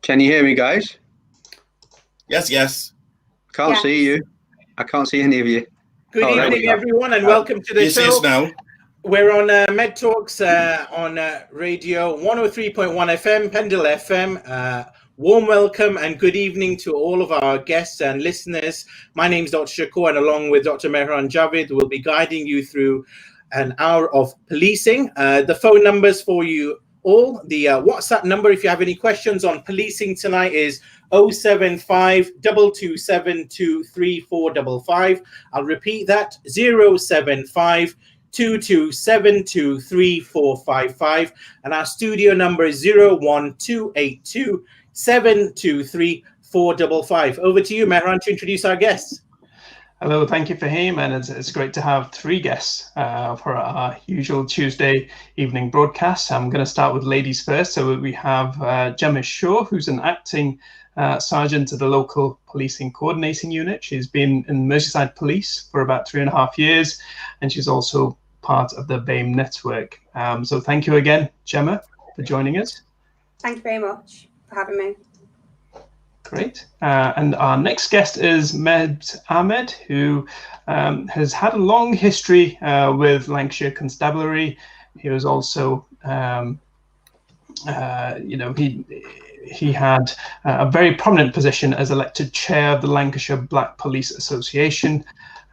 Can you hear me, guys? Yes. Can't see you. I can't see any of you. Good evening, everyone, and welcome to the show. Yes, now. We're on MEDtalkx on radio 103.1 FM, Pendle FM. Warm welcome and good evening to all of our guests and listeners. My name is Dr. Shakur, and along with Dr. Mehran Javid, we'll be guiding you through an hour of policing. The phone numbers for you all, the WhatsApp number, if you have any questions on policing tonight, is 075 227 23455. I'll repeat that, 075 227 23455, and our studio number is 01282 723 455. Over to you, Mehran, to introduce our guests. Hello, thank you, Fahim, and it's great to have three guests for our usual Tuesday evening broadcast. I'm going to start with ladies first. So we have Gemma Shaw, who's an acting sergeant at the local policing coordinating unit. She's been in Merseyside Police for about 3.5 years, and she's also part of the BAME network. So thank you again, Gemma, for joining us. Thank you very much for having me. Great. And our next guest is Mebs Ahmed, who has had a long history with Lancashire Constabulary. He was also, he had a very prominent position as elected chair of the Lancashire Black Police Association.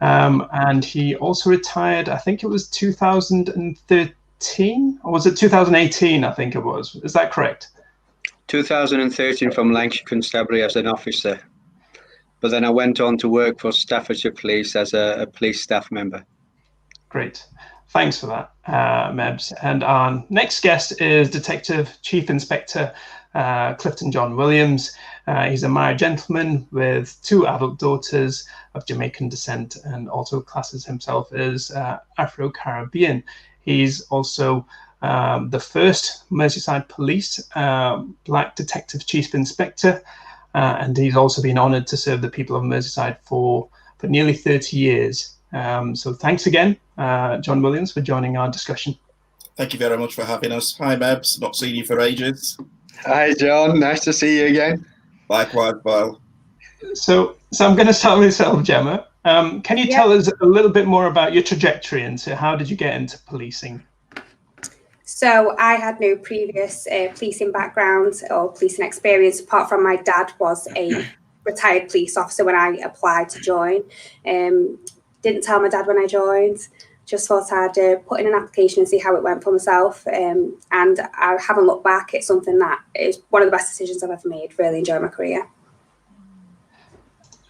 And he also retired, I think it was 2013, or was it 2018, I think it was. Is that correct? 2013 from Lancashire Constabulary as an officer, but then I went on to work for Staffordshire Police as a police staff member. Great, thanks for that, Mebs. And our next guest is Detective Chief Inspector Clifton John Williams. He's a married gentleman with 2 adult daughters of Jamaican descent, and also classes himself as Afro-Caribbean. He's also the first Merseyside Police Black Detective Chief Inspector, and he's also been honoured to serve the people of Merseyside for nearly 30 years. So thanks again, John Williams, for joining our discussion. Thank you very much for having us. Hi, Mebs. Not seen you for ages. Hi, John. Nice to see you again. Likewise, Boyle. So I'm going to start with yourself, Gemma. Can you tell us a little bit more about your trajectory into how did you get into policing? So I had no previous policing background or policing experience, apart from my dad was a retired police officer when I applied to join. Didn't tell my dad when I joined, just thought I'd put in an application and see how it went for myself. And I haven't looked back. It's something that is one of the best decisions I've ever made. Really enjoy my career.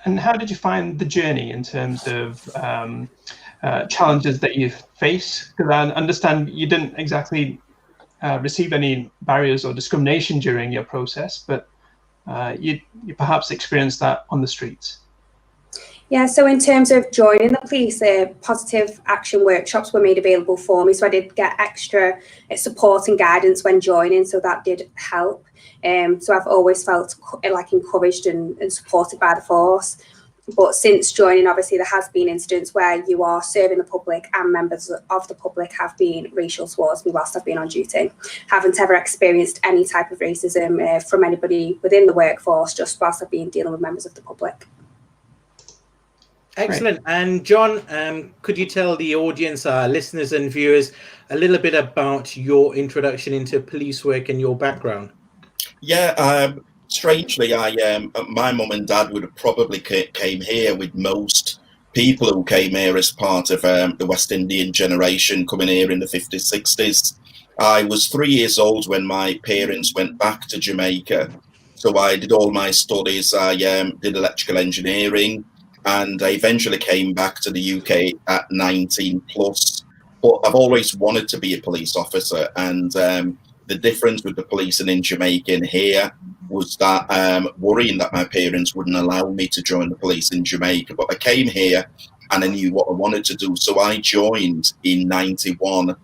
And how did you find the journey in terms of challenges that you face? Because I understand you didn't exactly receive any barriers or discrimination during your process, but you perhaps experienced that on the streets. Yeah, so in terms of joining the police, positive action workshops were made available for me. So I did get extra support and guidance when joining, so that did help. So I've always felt like encouraged and supported by the force. But since joining, obviously, there has been incidents where you are serving the public and members of the public have been racial towards me whilst I've been on duty. Haven't ever experienced any type of racism from anybody within the workforce, just whilst I've been dealing with members of the public. Excellent. Right. And John, could you tell the audience, listeners and viewers, a little bit about your introduction into police work and your background? Yeah, strangely, my mum and dad would have probably came here with most people who came here as part of the West Indian generation coming here in the 50s, 60s. I was 3 years old when my parents went back to Jamaica. So I did all my studies. I did electrical engineering, and I eventually came back to the UK at 19 plus. But I've always wanted to be a police officer, and the difference with the policing in Jamaica and here was that worrying that my parents wouldn't allow me to join the police in Jamaica. But I came here and I knew what I wanted to do. So I joined in 91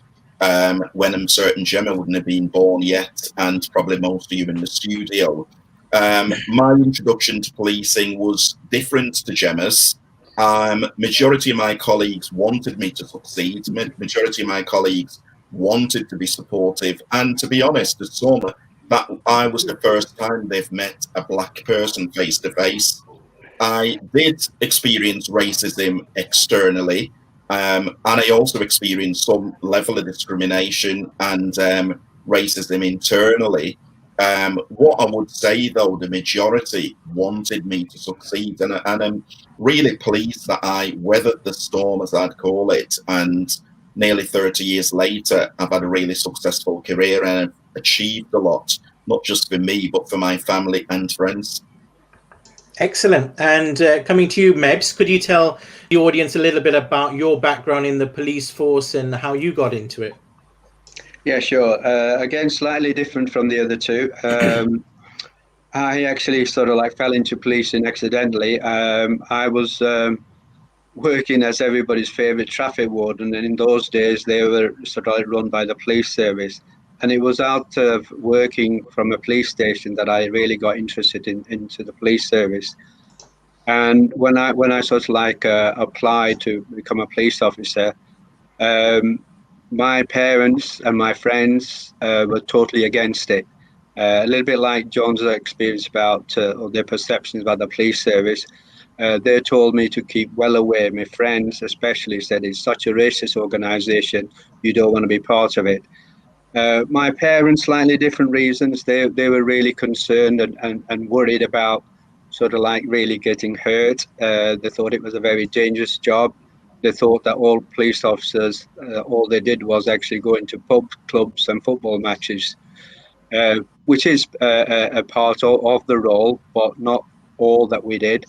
when certain Gemma wouldn't have been born yet, and probably most of you in the studio. My introduction to policing was different to Gemma's. Majority of my colleagues wanted me to succeed. Majority of my colleagues wanted to be supportive, and to be honest, there's some that I was the first time they've met a black person face to face. I did experience racism externally, and I also experienced some level of discrimination and racism internally. What I would say, though, the majority wanted me to succeed, and I'm really pleased that I weathered the storm, as I'd call it, and nearly 30 years later, I've had a really successful career and I've achieved a lot, not just for me, but for my family and friends. Excellent. And coming to you, Mebs, could you tell the audience a little bit about your background in the police force and how you got into it? Yeah, sure. Again, slightly different from the other two. I actually sort of like fell into policing accidentally. I was working as everybody's favorite traffic warden, and in those days they were sort of run by the police service. And it was out of working from a police station that I really got interested into the police service. And when I sort of like applied to become a police officer, my parents and my friends were totally against it. A little bit like John's experience about or their perceptions about the police service. They told me to keep well away. My friends especially said it's such a racist organization, you don't want to be part of it. My parents, slightly different reasons. They were really concerned and worried about sort of like really getting hurt. They thought it was a very dangerous job. They thought that all police officers, all they did was actually go into pub clubs and football matches, which is a part of the role, but not all that we did.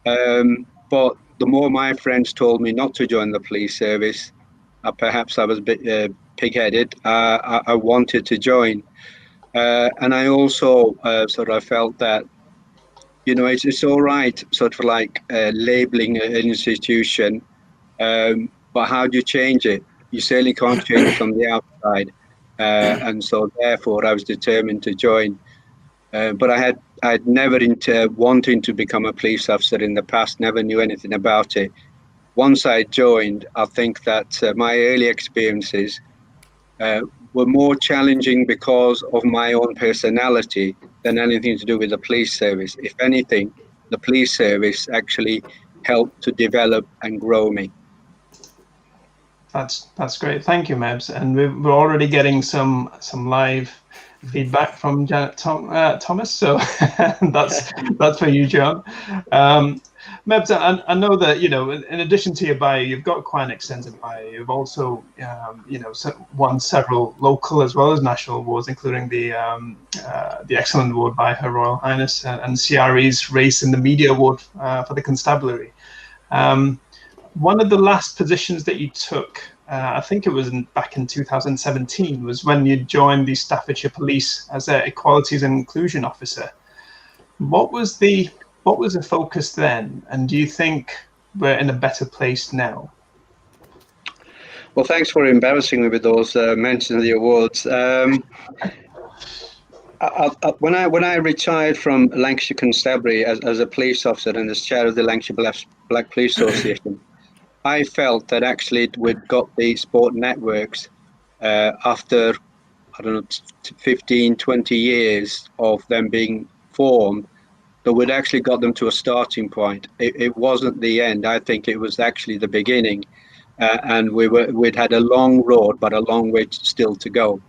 But the more my friends told me not to join the police service, perhaps I was a bit pig-headed. I wanted to join, and I also sort of felt that, you know, it's all right, sort of like labeling an institution, but how do you change it? You certainly can't change it from the outside, and so therefore I was determined to join. But I'd never into wanting to become a police officer in the past. Never knew anything about it. Once I joined, I think that my early experiences were more challenging because of my own personality than anything to do with the police service. If anything, the police service actually helped to develop and grow me. That's great. Thank you, Mebs. And we're already getting some live feedback from Janet Thomas. So that's for you, John. Mebs, I know that, you know, in addition to your bio, you've got quite an extensive bio. You've also, you know, won several local as well as national awards, including the Excellent Award by Her Royal Highness and CRE's Race in the Media Award for the Constabulary. One of the last positions that you took, I think it was back in 2017, was when you joined the Staffordshire Police as an Equalities and Inclusion Officer. What was the focus then, and do you think we're in a better place now? Well, thanks for embarrassing me with those mentions of the awards. When I retired from Lancashire Constabulary as a police officer and as chair of the Lancashire Black Police Association, I felt that actually we'd got the sport networks after, I don't know, 15, 20 years of them being formed, that we'd actually got them to a starting point. It wasn't the end. I think it was actually the beginning. And we'd had a long road, but a long way still to go.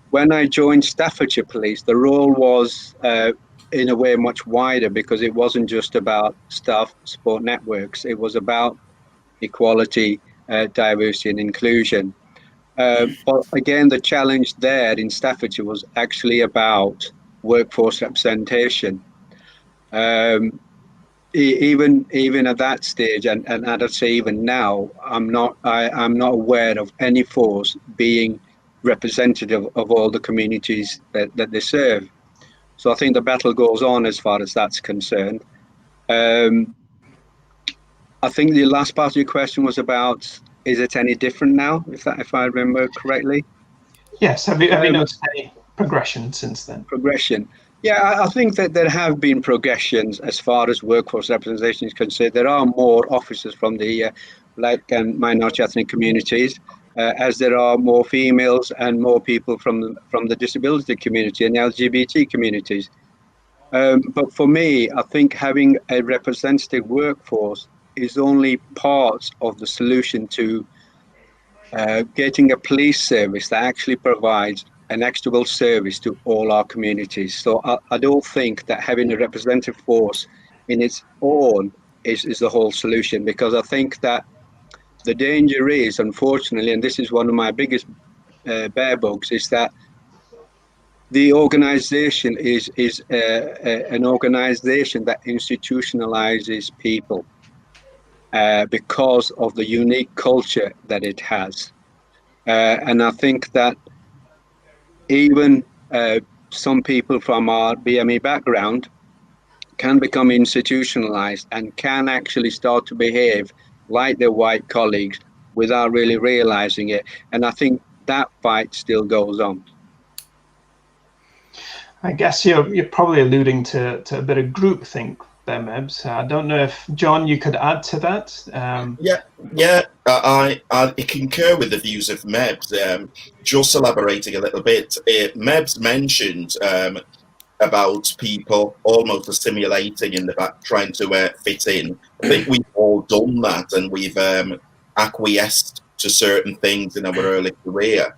When I joined Staffordshire Police, the role was in a way much wider, because it wasn't just about staff sport networks. It was about equality, diversity and inclusion. But again, the challenge there in Staffordshire was actually about workforce representation. Even at that stage, and I'd say even now, I'm not aware of any force being representative of all the communities that they serve. So I think the battle goes on as far as that's concerned. I think the last part of your question was about, is it any different now, if I remember correctly? Yes. Have you noticed any progression since then? Progression. Yeah, I think that there have been progressions as far as workforce representation is concerned. There are more officers from the Black and minority ethnic communities. as there are more females and more people from the disability community and the LGBT communities. But for me, I think having a representative workforce is only part of the solution to getting a police service that actually provides an equitable service to all our communities. So I don't think that having a representative force in its own is the whole solution, because I think that the danger is, unfortunately, and this is one of my biggest bear bugs, is that the organization is an organization that institutionalizes people because of the unique culture that it has. And I think that even some people from our BME background can become institutionalized and can actually start to behave like their white colleagues without really realizing it. And I think that fight still goes on. I guess you're probably alluding to a bit of groupthink there, Mebs. I don't know if, John, you could add to that. I concur with the views of Mebs. Just elaborating a little bit, Mebs mentioned about people almost assimilating in the back, trying to fit in. I think we've all done that, and we've acquiesced to certain things in our early career.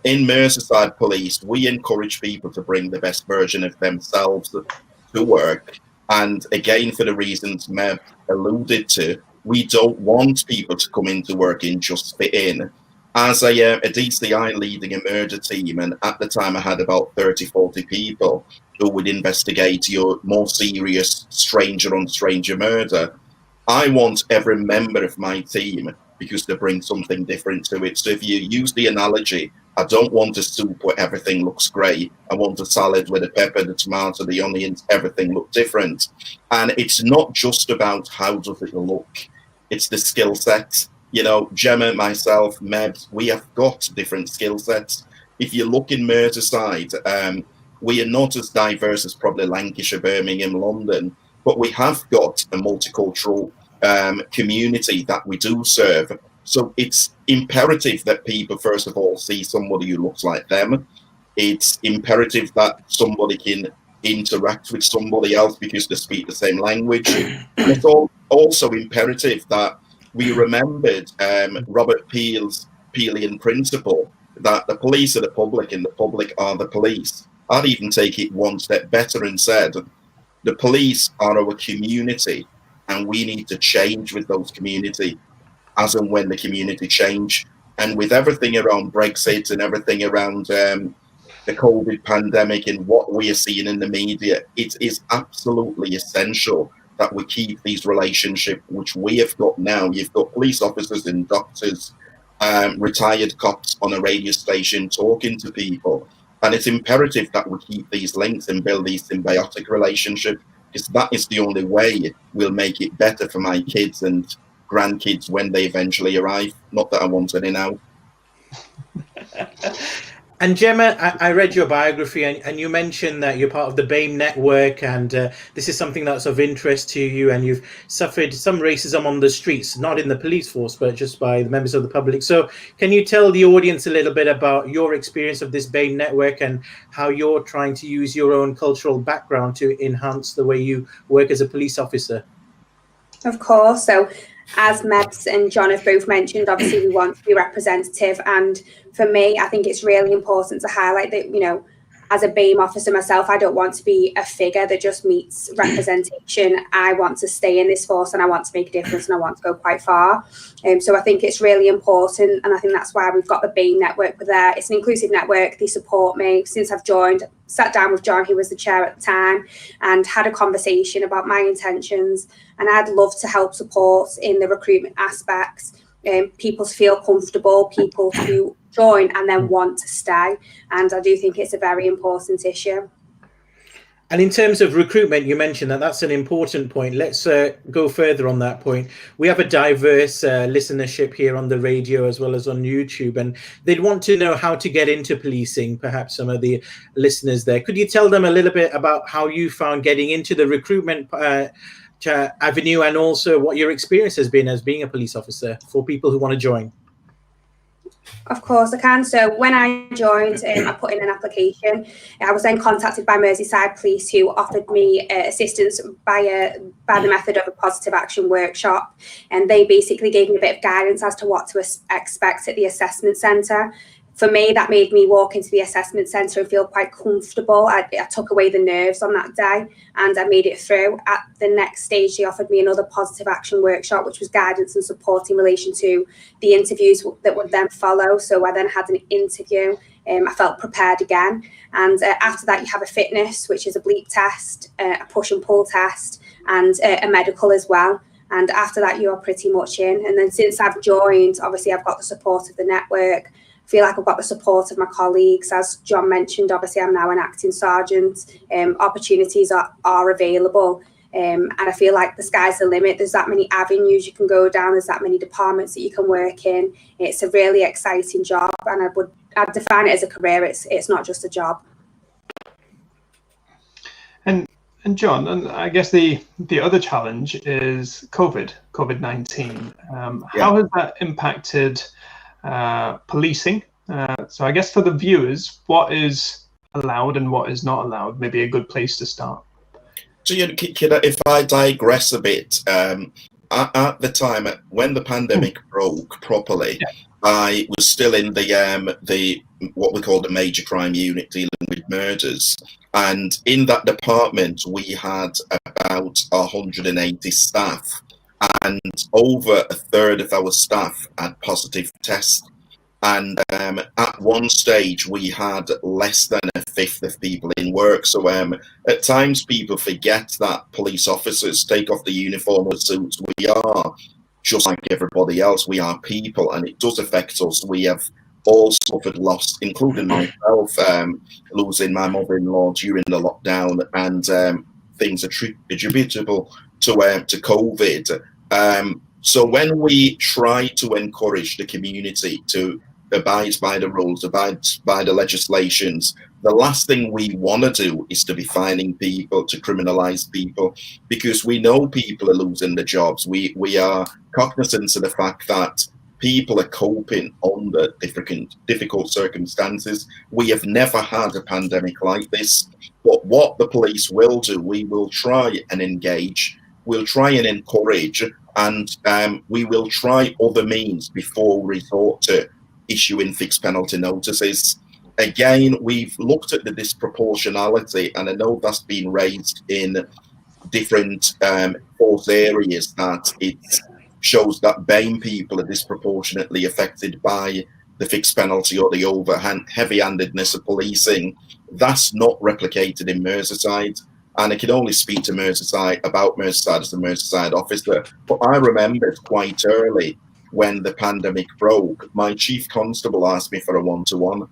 In Merseyside Police, we encourage people to bring the best version of themselves to work. And again, for the reasons Meb alluded to, we don't want people to come into work and just fit in. As a DCI leading a murder team, and at the time I had about 30, 40 people who would investigate your more serious stranger on stranger murder, I want every member of my team because they bring something different to it. So if you use the analogy, I don't want a soup where everything looks great. I want a salad with the pepper, the tomato, the onions, everything look different. And it's not just about how does it look, it's the skill set. You know, Gemma, myself, Mebs, we have got different skill sets. If you look in Merseyside, we are not as diverse as probably Lancashire, Birmingham, London, but we have got a multicultural community that we do serve. So it's imperative that people, first of all, see somebody who looks like them. It's imperative that somebody can interact with somebody else because they speak the same language. It's also imperative that we remembered Robert Peel's Peelian principle that the police are the public and the public are the police. I'd even take it one step better and said, the police are our community and we need to change with those community as and when the community change. And with everything around Brexit and everything around the COVID pandemic and what we are seeing in the media, it is absolutely essential that we keep these relationships, which we have got now. You've got police officers and doctors, retired cops on a radio station talking to people. And it's imperative that we keep these links and build these symbiotic relationships, because that is the only way we'll make it better for my kids and grandkids when they eventually arrive. Not that I want any now. And Gemma, I read your biography, and you mentioned that you're part of the BAME network, and this is something that's of interest to you, and you've suffered some racism on the streets, not in the police force, but just by the members of the public. So can you tell the audience a little bit about your experience of this BAME network and how you're trying to use your own cultural background to enhance the way you work as a police officer? Of course. So as Mebs and John have both mentioned, obviously we want to be representative. And for me, I think it's really important to highlight that, you know, as a BAME officer myself, I don't want to be a figure that just meets representation. I want to stay in this force and I want to make a difference and I want to go quite far. So I think it's really important. And I think that's why we've got the BAME network there. It's an inclusive network. They support me. Since I've joined, sat down with John, who was the chair at the time, and had a conversation about my intentions. And I'd love to help support in the recruitment aspects, people to feel comfortable, people to join and then want to stay. And I do think it's a very important issue. And in terms of recruitment, you mentioned that that's an important point. Let's go further on that point. We have a diverse listenership here on the radio as well as on YouTube, and they'd want to know how to get into policing, perhaps some of the listeners there. Could you tell them a little bit about how you found getting into the recruitment avenue, and also what your experience has been as being a police officer for people who want to join? Of course I can. So when I joined, I put in an application. I was then contacted by Merseyside Police, who offered me assistance by the method of a positive action workshop, and they basically gave me a bit of guidance as to what to expect at the assessment centre. For me, that made me walk into the assessment centre and feel quite comfortable. I took away the nerves on that day and I made it through. At the next stage, they offered me another positive action workshop, which was guidance and support in relation to the interviews that would then follow. So I then had an interview. I felt prepared again. And after that, you have a fitness, which is a bleep test, a push and pull test, and a medical as well. And after that, you are pretty much in. And then since I've joined, obviously, I've got the support of the network. Feel like I've got the support of my colleagues. As John mentioned, obviously I'm now an acting sergeant. Opportunities are available, and I feel like the sky's the limit. There's that many avenues you can go down. There's that many departments that you can work in. It's a really exciting job, and I'd define it as a career. It's not just a job. And John, and I guess the other challenge is COVID-19. How has that impacted policing? So I guess for the viewers, what is allowed and what is not allowed? Maybe a good place to start. So if I digress a bit, at the time when the pandemic broke properly, I was still in the what we call the major crime unit dealing with murders, and in that department we had about 180 staff. And over a third of our staff had positive tests. And at one stage, we had less than a fifth of people in work. So at times, people forget that police officers take off the uniform or suits. We are just like everybody else. We are people, and it does affect us. We have all suffered loss, including myself, losing my mother-in-law during the lockdown, and things attributable to COVID. So when we try to encourage the community to abide by the rules, abide by the legislations, the last thing we want to do is to be fining people, to criminalize people, because we know people are losing their jobs. We are cognizant of the fact that people are coping under difficult circumstances. We have never had a pandemic like this, but what the police will do, we will try and engage, we'll try and encourage, and we will try other means before we resort to issuing fixed penalty notices. Again, we've looked at the disproportionality, and I know that's been raised in different force areas, that it shows that BAME people are disproportionately affected by the fixed penalty or the heavy-handedness of policing. That's not replicated in Merseyside. And I can only speak to Merseyside about Merseyside as the Merseyside officer. But I remembered quite early when the pandemic broke, my chief constable asked me for a one-to-one.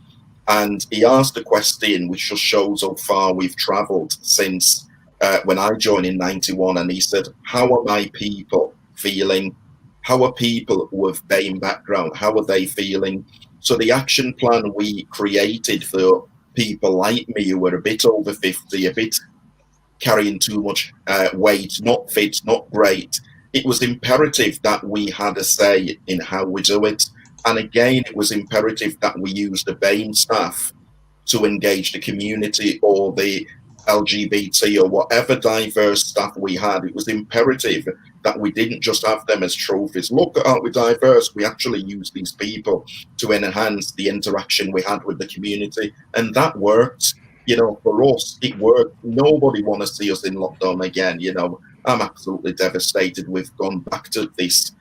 And he asked a question which just shows how far we've travelled since when I joined in 91. And he said, how are my people feeling? How are people with BAME background? How are they feeling? So the action plan we created for people like me who were a bit over 50, a bit carrying too much weight, not fit, not great, it was imperative that we had a say in how we do it. And again, it was imperative that we use the BAME staff to engage the community, or the LGBT, or whatever diverse staff we had. It was imperative that we didn't just have them as trophies. Look, aren't we diverse? We actually use these people to enhance the interaction we had with the community. And that worked. You know, for us, it worked. Nobody want to see us in lockdown again. You know, I'm absolutely devastated we've gone back to this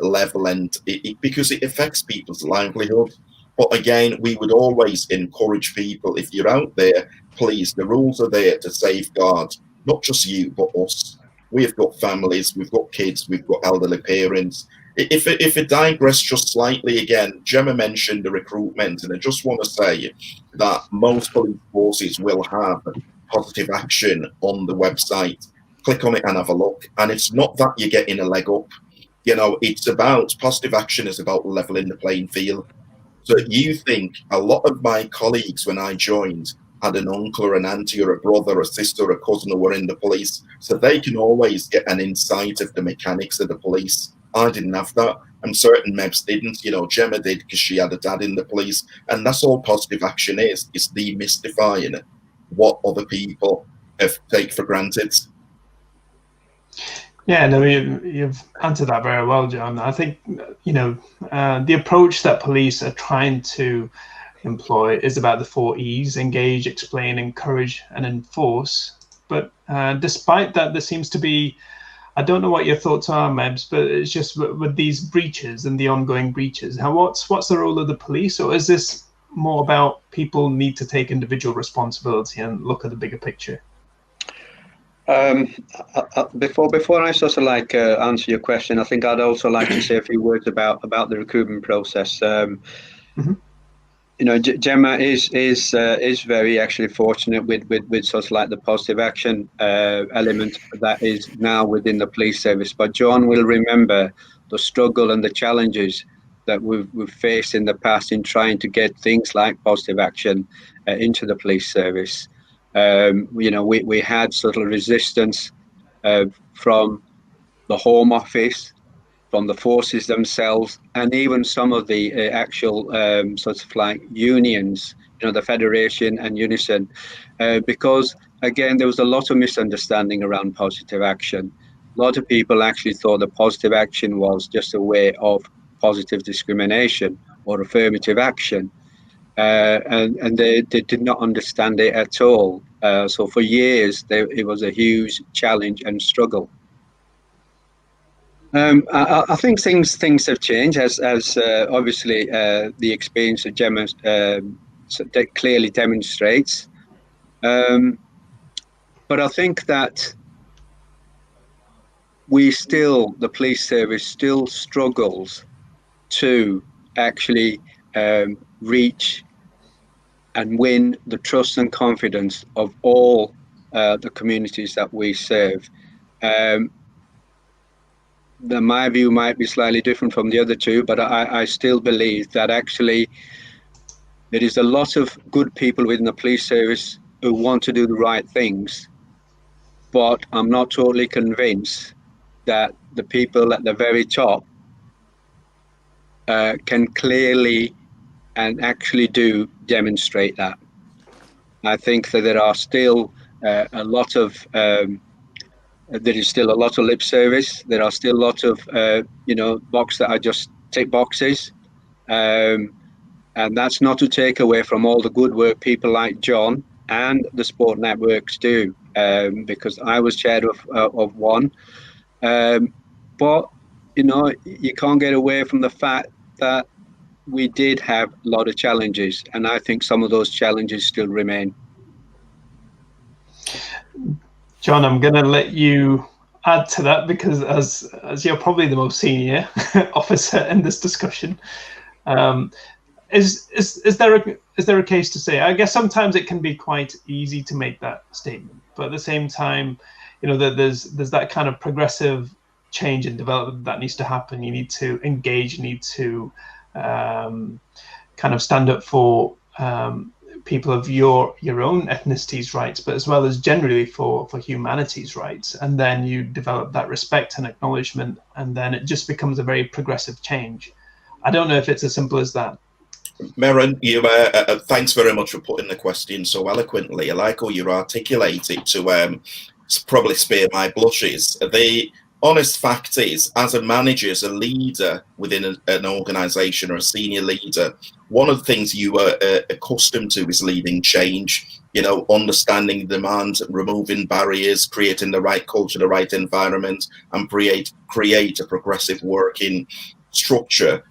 level, and because it affects people's livelihood. But again, we would always encourage people, if you're out there, please, the rules are there to safeguard not just you, but us. We've got families, we've got kids, we've got elderly parents. If it digress just slightly again, Gemma mentioned the recruitment, and I just want to say that most police forces will have positive action on the website. Click on it and have a look. And it's not that you're getting a leg up. You know, it's about, positive action is about leveling the playing field. So you think a lot of my colleagues when I joined had an uncle or an auntie or a brother or a sister or a cousin who were in the police, so they can always get an insight of the mechanics of the police. I didn't have that. I'm certain Mebs didn't. You know, Gemma did because she had a dad in the police. And that's all positive action is demystifying what other people take for granted. Yeah, no, you've answered that very well, John. I think, you know, the approach that police are trying to employ is about the 4 E's: engage, explain, encourage, and enforce. But despite that, there seems to be, I don't know what your thoughts are, Mebs, but it's just with these breaches and the ongoing breaches. What's the role of the police, or is this more about people need to take individual responsibility and look at the bigger picture? Before I sort of like answer your question, I think I'd also like to say a few words about the recruitment process. You know, Gemma is very actually fortunate with sort of like the positive action element that is now within the police service. But John will remember the struggle and the challenges that we've faced in the past in trying to get things like positive action into the police service. You know, we had sort of resistance from the Home Office, from the forces themselves, and even some of the actual sort of like unions, you know, the Federation and Unison, because again, there was a lot of misunderstanding around positive action. A lot of people actually thought that positive action was just a way of positive discrimination or affirmative action. And they did not understand it at all. So for years, it was a huge challenge and struggle. I think things have changed as obviously the experience of Gemma clearly demonstrates. But I think that the police service still struggles to actually reach and win the trust and confidence of all the communities that we serve. My view might be slightly different from the other two, but I still believe that actually there is a lot of good people within the police service who want to do the right things, but I'm not totally convinced that the people at the very top can clearly and actually do demonstrate that. I think that there are still a lot of there is still a lot of lip service. There are still a lot of you know, box that are just tick boxes, and that's not to take away from all the good work people like John and the sport networks do, because I was chair of one. But you know, you can't get away from the fact that we did have a lot of challenges, and I think some of those challenges still remain. John, I'm going to let you add to that because as you're probably the most senior officer in this discussion, is there a case to say? I guess sometimes it can be quite easy to make that statement, but at the same time, you know, there's that kind of progressive change and development that needs to happen. You need to engage. You need to kind of stand up for people of your own ethnicity's rights, but as well as generally for humanity's rights. And then you develop that respect and acknowledgement, and then it just becomes a very progressive change. I don't know if it's as simple as that. Merrin, you thanks very much for putting the question so eloquently. I like how you articulate it to probably spare my blushes. The honest fact is, as a manager, as a leader within an organisation or a senior leader, one of the things you are accustomed to is leading change, you know, understanding demand, removing barriers, creating the right culture, the right environment, and create a progressive working structure.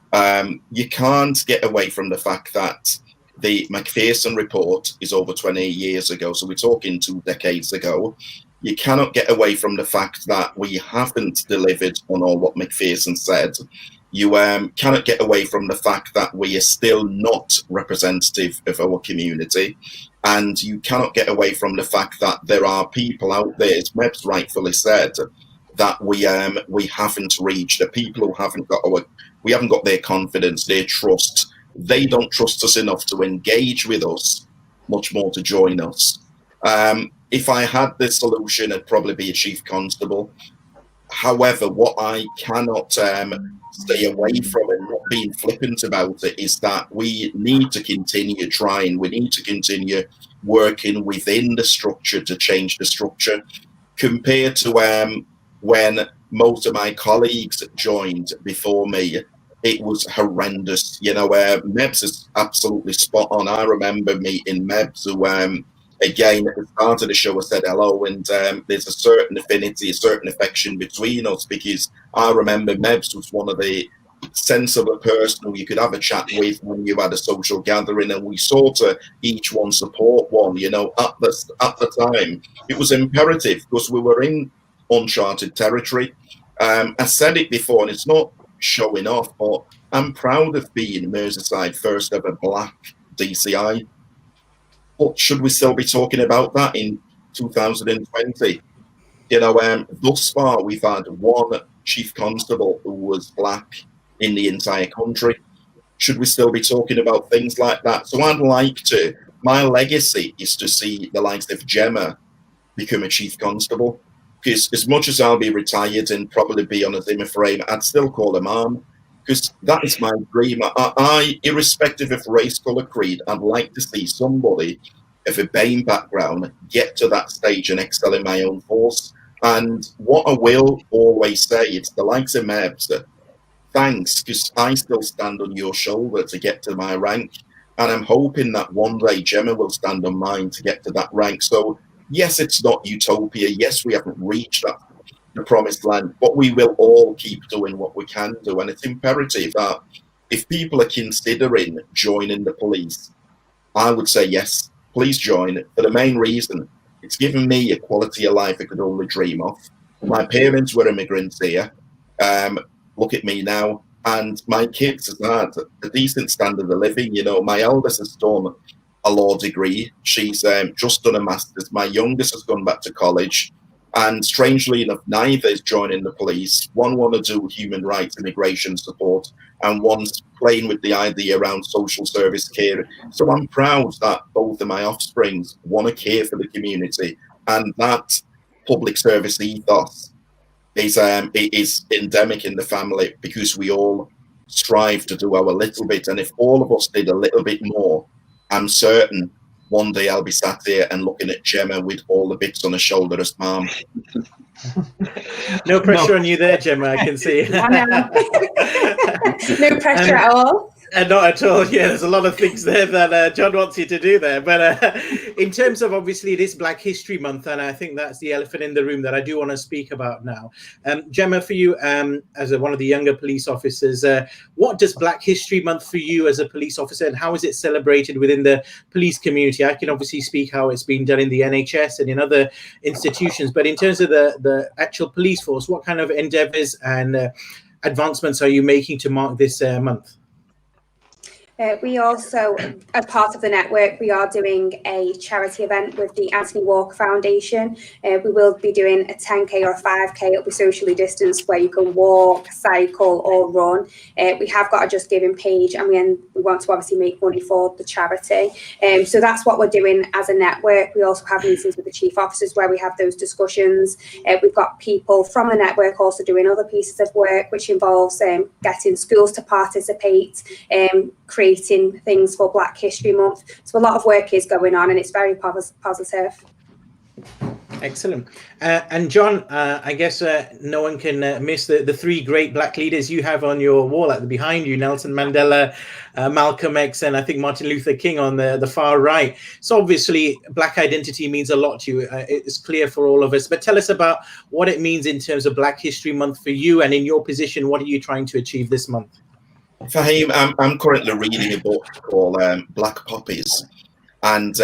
You can't get away from the fact that the Macpherson report is over 20 years ago, so we're talking 2 decades ago. You cannot get away from the fact that we haven't delivered on all what Macpherson said. You cannot get away from the fact that we are still not representative of our community. And you cannot get away from the fact that there are people out there, as Mebs rightfully said, that we haven't reached. The people who we haven't got their confidence, their trust. They don't trust us enough to engage with us, much more to join us. If I had the solution, it'd probably be a chief constable. However, what I cannot stay away from and not being flippant about it is that we need to continue trying. We need to continue working within the structure to change the structure. Compared to when most of my colleagues joined before me, it was horrendous. You know, Mebs is absolutely spot on. I remember meeting Mebs, who, again, at the start of the show, I said hello, and there's a certain affinity, a certain affection between us, because I remember Mebs was one of the sensible person who you could have a chat with when you had a social gathering, and we sort of each one support one. You know, at the time, it was imperative because we were in uncharted territory. I said it before, and it's not showing off, but I'm proud of being Merseyside's first ever black DCI. But should we still be talking about that in 2020? You know, thus far we've had one chief constable who was black in the entire country. Should we still be talking about things like that? So I'd like to, my legacy is to see the likes of Gemma become a chief constable. Because as much as I'll be retired and probably be on a Zimmer frame, I'd still call her mom. Because that is my dream. I, irrespective of race, colour, creed, I'd like to see somebody of a BAME background get to that stage and excel in my own force. And what I will always say, it's the likes of Mebs, thanks, because I still stand on your shoulder to get to my rank. And I'm hoping that one day Gemma will stand on mine to get to that rank. So, yes, it's not utopia. Yes, we haven't reached the promised land, but we will all keep doing what we can do. And it's imperative that if people are considering joining the police, I would say yes, please join. For the main reason, it's given me a quality of life I could only dream of. My parents were immigrants here. Look at me now. And my kids have had a decent standard of living. You know, my eldest has done a law degree. She's just done a master's. My youngest has gone back to college. And strangely enough, neither is joining the police. One want to do human rights, immigration support, and one's playing with the idea around social service care. So I'm proud that both of my offsprings want to care for the community, and that public service ethos is endemic in the family, because we all strive to do our little bit. And if all of us did a little bit more, I'm certain one day I'll be sat here and looking at Gemma with all the bits on her shoulder as mom. No pressure on you there, Gemma, I can see. I know. No pressure at all. Not at all. Yeah, there's a lot of things there that John wants you to do there. But in terms of, obviously, it is Black History Month, and I think that's the elephant in the room that I do want to speak about now. Gemma, for you, as one of the younger police officers, what does Black History Month for you as a police officer, and how is it celebrated within the police community? I can obviously speak how it's been done in the NHS and in other institutions, but in terms of the actual police force, what kind of endeavours and advancements are you making to mark this month? We also, as part of the network, we are doing a charity event with the Anthony Walker Foundation. We will be doing a 10K or a 5K. It'll be socially distanced, where you can walk, cycle or run. We have got a Just Giving page, and we want to obviously make money for the charity. So that's what we're doing as a network. We also have meetings with the chief officers where we have those discussions. We've got people from the network also doing other pieces of work, which involves getting schools to participate, creating things for Black History Month. So a lot of work is going on, and it's very positive. Excellent. And John, I guess no one can miss the three great Black leaders you have on your wall behind you: Nelson Mandela, Malcolm X, and I think Martin Luther King on the far right. So obviously Black identity means a lot to you. It's clear for all of us, but tell us about what it means in terms of Black History Month for you, and in your position, what are you trying to achieve this month? Fahim, I'm currently reading a book called Black Poppies, and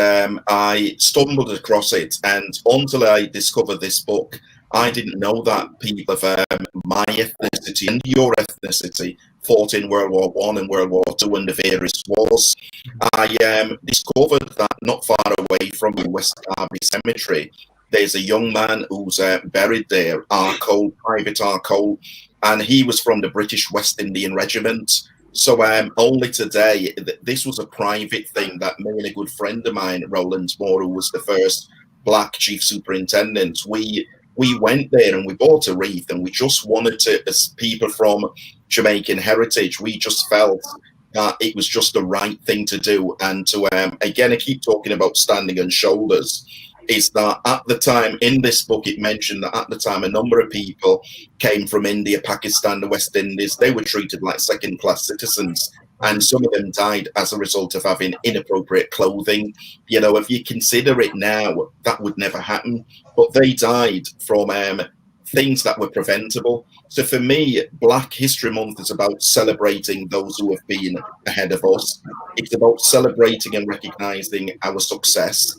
I stumbled across it, and until I discovered this book, I didn't know that people of my ethnicity and your ethnicity fought in World War I and World War II and the various wars. I discovered that not far away from West Derby Cemetery, there's a young man who's buried there, Private R. Cole, and he was from the British West Indian Regiment. So only today, this was a private thing that me and a good friend of mine, Roland Moore, who was the first Black chief superintendent, we we went there and we bought a wreath, and we just wanted to, as people from Jamaican heritage, we just felt that it was just the right thing to do. And to, again, I keep talking about standing on shoulders, is that at the time in this book, it mentioned that at the time, a number of people came from India, Pakistan, the West Indies. They were treated like second-class citizens. And some of them died as a result of having inappropriate clothing. You know, if you consider it now, that would never happen. But they died from things that were preventable. So for me, Black History Month is about celebrating those who have been ahead of us. It's about celebrating and recognizing our success.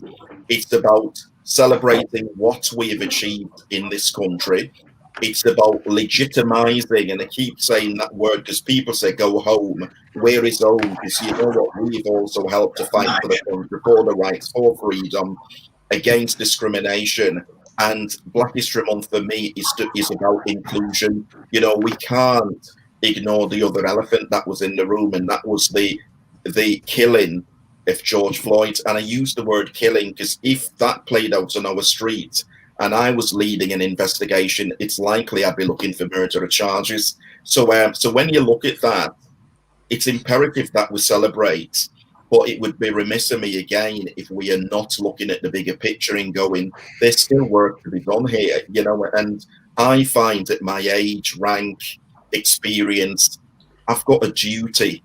It's about celebrating what we have achieved in this country. It's about legitimizing, and I keep saying that word because people say go home. Where is home? Because you know what, we've also helped to fight for the country, for the rights, for freedom, against discrimination. And Black History Month for me is about inclusion. You know, we can't ignore the other elephant that was in the room, and that was the killing of George Floyd. And I use the word killing because if that played out on our street and I was leading an investigation, it's likely I'd be looking for murder charges. So when you look at that, it's imperative that we celebrate, but it would be remiss of me again if we are not looking at the bigger picture and going, there's still work to be done here, you know. And I find at my age, rank, experience, I've got a duty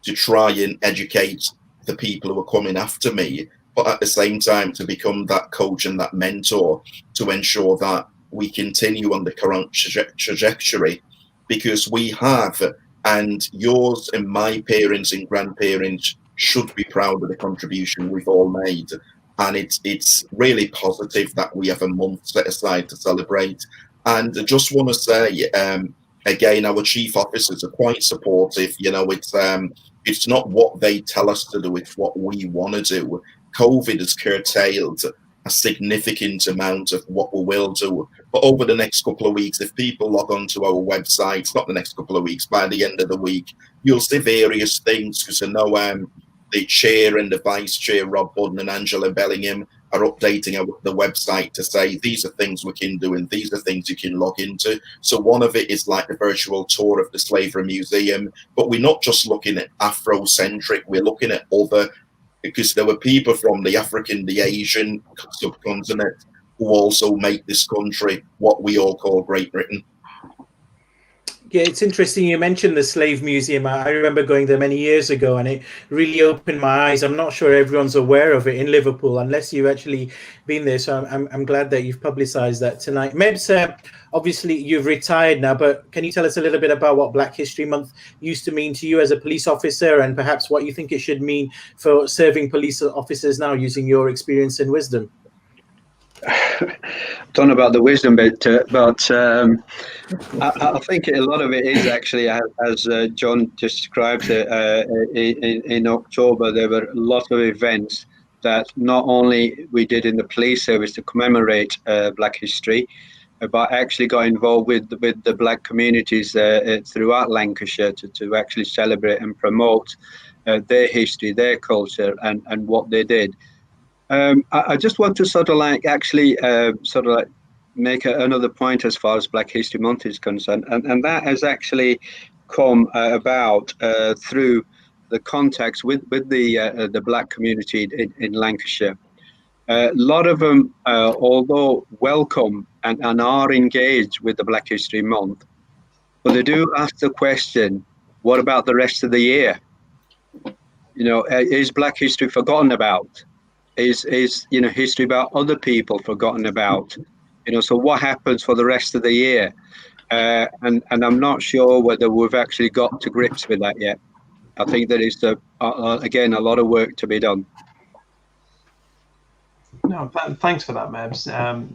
to try and educate the people who are coming after me, but at the same time to become that coach and that mentor to ensure that we continue on the current trajectory, because we have, and yours and my parents and grandparents should be proud of the contribution we've all made. And it's really positive that we have a month set aside to celebrate. And I just want to say, again, our chief officers are quite supportive. You know, it's not what they tell us to do, it's what we want to do. COVID has curtailed a significant amount of what we will do. But over the next couple of weeks, if people log onto our website, not the next couple of weeks, by the end of the week, you'll see various things, because I know the chair and the vice chair, Rob Budden and Angela Bellingham, are updating the website to say these are things we can do and these are things you can log into. So one of it is like a virtual tour of the Slavery Museum, but we're not just looking at Afrocentric, we're looking at other, because there were people from the African, the Asian subcontinent who also make this country what we all call Great Britain. Yeah, it's interesting you mentioned the Slave Museum. I remember going there many years ago, and it really opened my eyes. I'm not sure everyone's aware of it in Liverpool unless you've actually been there. So I'm glad that you've publicised that tonight. Mebs, obviously you've retired now, but can you tell us a little bit about what Black History Month used to mean to you as a police officer, and perhaps what you think it should mean for serving police officers now, using your experience and wisdom? Don't know about the wisdom bit, but I think a lot of it is actually, as John described it, in October, there were a lot of events that not only we did in the police service to commemorate Black history, but actually got involved with the Black communities throughout Lancashire to actually celebrate and promote their history, their culture, and what they did. I just want to sort of like actually make another point as far as Black History Month is concerned, and that has actually come about through the contacts with the Black community in Lancashire. A lot of them, although welcome and are engaged with the Black History Month, but they do ask the question, what about the rest of the year? You know, is Black history forgotten about? Is history about other people forgotten about? You know, so what happens for the rest of the year? And I'm not sure whether we've actually got to grips with that yet. I think there is, again, a lot of work to be done. No, thanks for that, Mebs.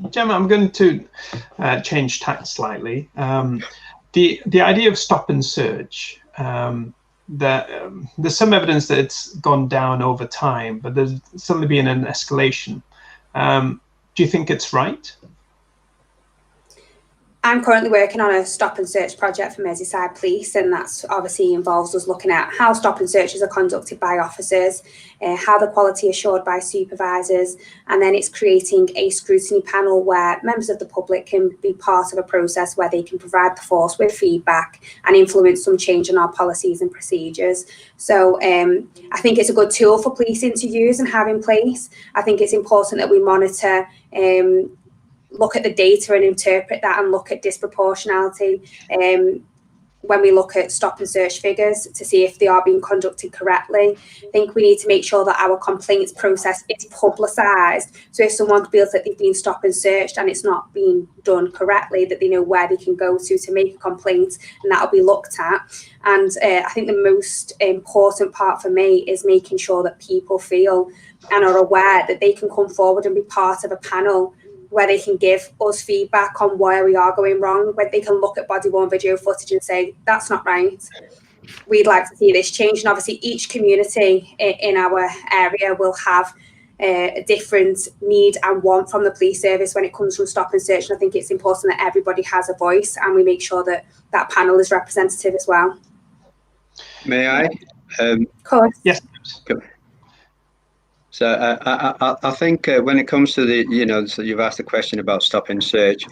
Gemma, I'm going to change tack slightly. The idea of stop and search, there's some evidence that it's gone down over time, but there's suddenly been an escalation. Do you think it's right? I'm currently working on a stop and search project for Merseyside Police, and that's obviously involves us looking at how stop and searches are conducted by officers, how the quality assured by supervisors, and then it's creating a scrutiny panel where members of the public can be part of a process where they can provide the force with feedback and influence some change in our policies and procedures. So I think it's a good tool for policing to use and have in place. I think it's important that we monitor look at the data and interpret that and look at disproportionality when we look at stop and search figures to see if they are being conducted correctly. I think we need to make sure that our complaints process is publicised. So if someone feels that they've been stop and searched and it's not being done correctly, that they know where they can go to make a complaint, and that'll be looked at. And I think the most important part for me is making sure that people feel and are aware that they can come forward and be part of a panel where they can give us feedback on where we are going wrong, where they can look at body-worn video footage and say, that's not right. We'd like to see this change. And obviously each community in our area will have a different need and want from the police service when it comes from stop and search. And I think it's important that everybody has a voice and we make sure that that panel is representative as well. May I? Of course. Yes. So I think when it comes to the, so you've asked a question about stop and search.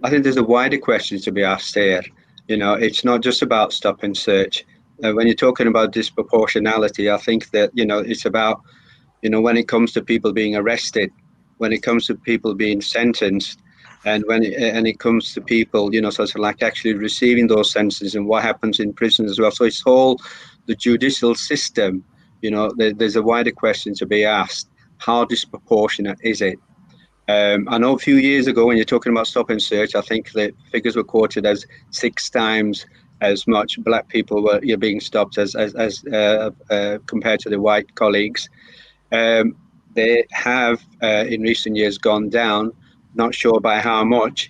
I think there's a wider question to be asked here. It's not just about stop and search. When you're talking about disproportionality, I think that, it's about, when it comes to people being arrested, when it comes to people being sentenced, and when it comes to people, sort of like actually receiving those sentences and what happens in prison as well. So it's all the judicial system. There's a wider question to be asked. How disproportionate is it? I know a few years ago when you're talking about stop and search, I think the figures were quoted as 6 times as much black people were being stopped as compared to the white colleagues. They have in recent years gone down, not sure by how much,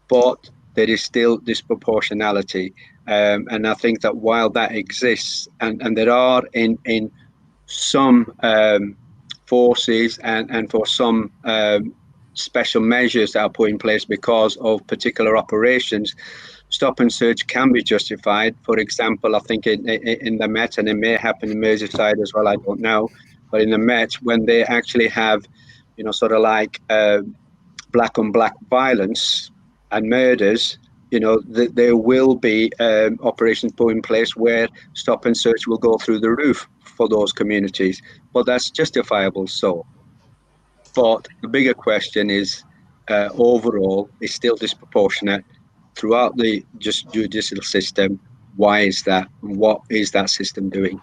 but there is still disproportionality. And I think that while that exists, and there are in some forces and for some special measures that are put in place because of particular operations, stop and search can be justified. For example, I think in the Met, and it may happen in Merseyside as well, I don't know, but in the Met, when they actually have, sort of like black on black violence and murders, there will be operations put in place where stop and search will go through the roof for those communities, but that's justifiable. So, but the bigger question is, overall, it's still disproportionate throughout the judicial system. Why is that? What is that system doing?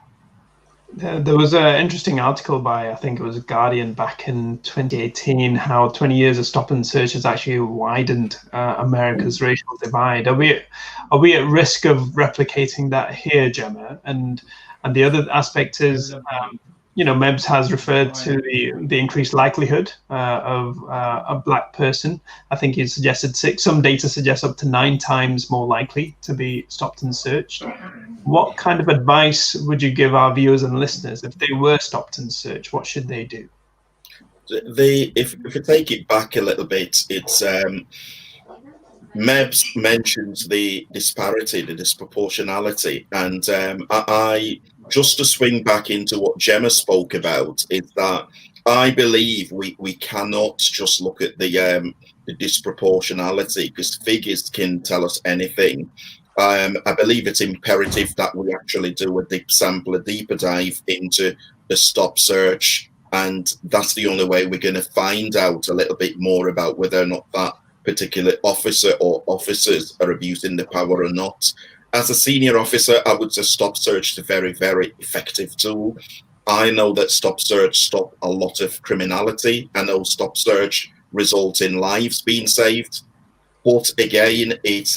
There was an interesting article by, I think it was Guardian back in 2018, how 20 years of stop and search has actually widened America's racial divide. Are we at risk of replicating that here, Gemma? And the other aspect is, Mebs has referred to the increased likelihood of a black person. I think he suggested 6. Some data suggests up to 9 times more likely to be stopped and searched. What kind of advice would you give our viewers and listeners if they were stopped and searched? What should they do? If you take it back a little bit, it's Mebs mentions the disparity, the disproportionality, and I just to swing back into what Gemma spoke about is that I believe we cannot just look at the disproportionality because figures can tell us anything. I believe it's imperative that we actually do a deeper dive into the stop search, and that's the only way we're going to find out a little bit more about whether or not that particular officer or officers are abusing the power or not. As a senior officer, I would say stop search is a very, very effective tool. I know that stop search stop a lot of criminality. I know stop search results in lives being saved. But again, it's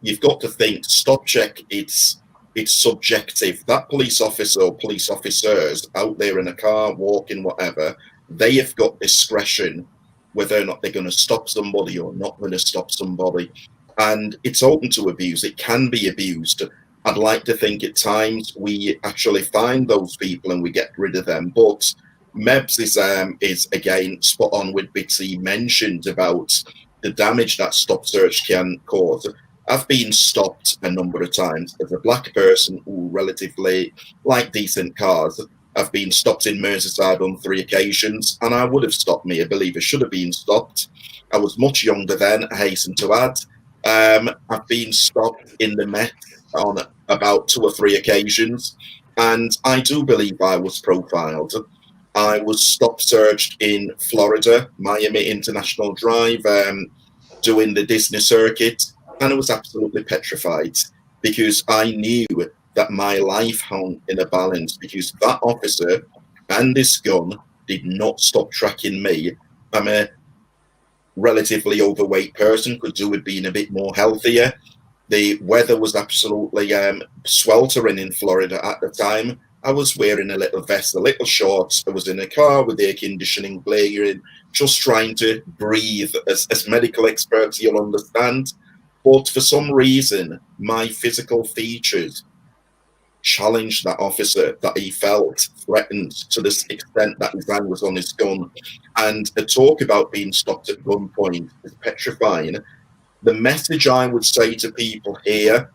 you've got to think stop check. It's subjective. That police officer or police officers out there in a car, walking, whatever, they have got discretion whether or not they're going to stop somebody or not going to stop somebody. And it's open to abuse. It can be abused. I'd like to think at times we actually find those people and we get rid of them. But Mebs is again spot on with bits he mentioned about the damage that stop search can cause. I've been stopped a number of times as a black person who relatively like decent cars. I've been stopped in Merseyside on 3 occasions, and I would have stopped me. I believe I should have been stopped. I was much younger then, I hasten to add. I've been stopped in the Met on about 2 or 3 occasions, and I do believe I was profiled. I was stop searched in Florida, Miami International Drive, doing the Disney circuit, and I was absolutely petrified because I knew that my life hung in a balance, because that officer and this gun did not stop tracking me. I'm a relatively overweight person, could do with being a bit more healthier. The weather was absolutely sweltering in Florida at the time. I was wearing a little vest, a little shorts. I was in a car with air conditioning blaring, just trying to breathe, as medical experts you'll understand. But for some reason, my physical features challenged that officer, that he felt threatened to this extent that his hand was on his gun. And the talk about being stopped at gunpoint is petrifying. The message I would say to people here,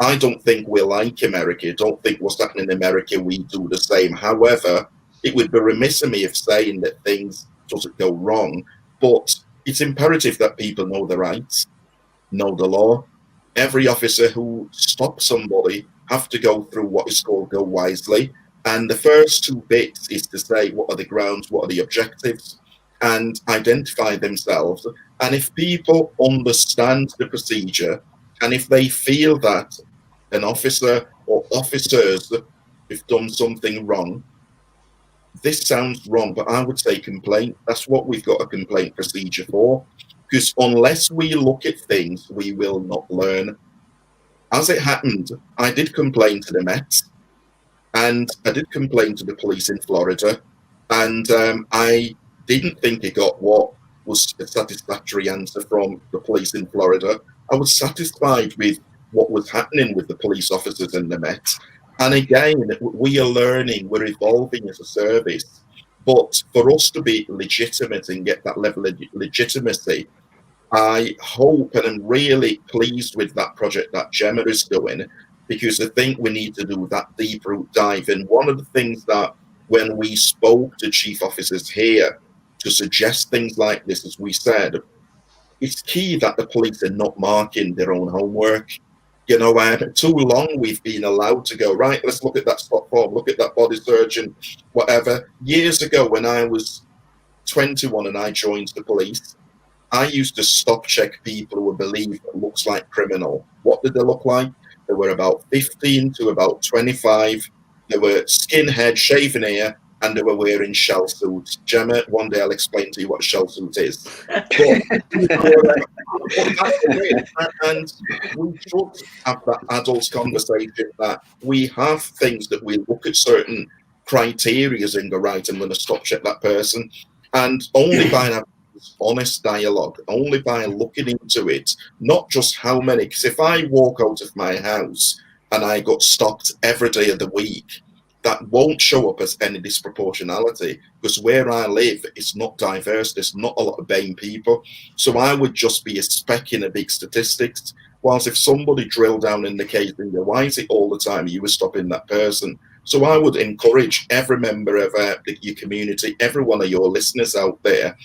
I don't think we're like America. I don't think what's happening in America, we do the same. However, it would be remiss of me of saying that things doesn't go wrong, but it's imperative that people know the rights, know the law. Every officer who stops somebody have to go through what is called go wisely. And the first 2 bits is to say, what are the grounds, what are the objectives, and identify themselves. And if people understand the procedure, and if they feel that an officer or officers have done something wrong, this sounds wrong, but I would say complaint. That's what we've got a complaint procedure for. Because unless we look at things, we will not learn. As it happened, I did complain to the Mebs, and I did complain to the police in Florida, and I didn't think I got what was a satisfactory answer from the police in Florida. I was satisfied with what was happening with the police officers in the Met. And again, we are learning, we're evolving as a service. But for us to be legitimate and get that level of legitimacy, I hope, and I'm really pleased with that project that Gemma is doing, because I think we need to do that deep root dive. And one of the things that when we spoke to chief officers here to suggest things like this, as we said, it's key that the police are not marking their own homework. You know, too long we've been allowed to go, right, let's look at that stop form, look at that body surgeon, whatever. Years ago, when I was 21 and I joined the police, I used to stop check people who were believed looks like criminal. What did they look like? They were about 15 to about 25. They were skinhead, shaven hair, and they were wearing shell suits. Gemma, one day I'll explain to you what a shell suit is. And we should have that adult conversation that we have things that we look at certain criteria and go, right, I'm going to stop check that person. And only by having honest dialogue, only by looking into it, not just how many, because if I walk out of my house and I got stopped every day of the week, that won't show up as any disproportionality, because where I live, it's not diverse. There's not a lot of BAME people. So I would just be a speck in a big statistics. Whilst if somebody drilled down in the case and go, why is it all the time you were stopping that person? So I would encourage every member of your community, every one of your listeners out there,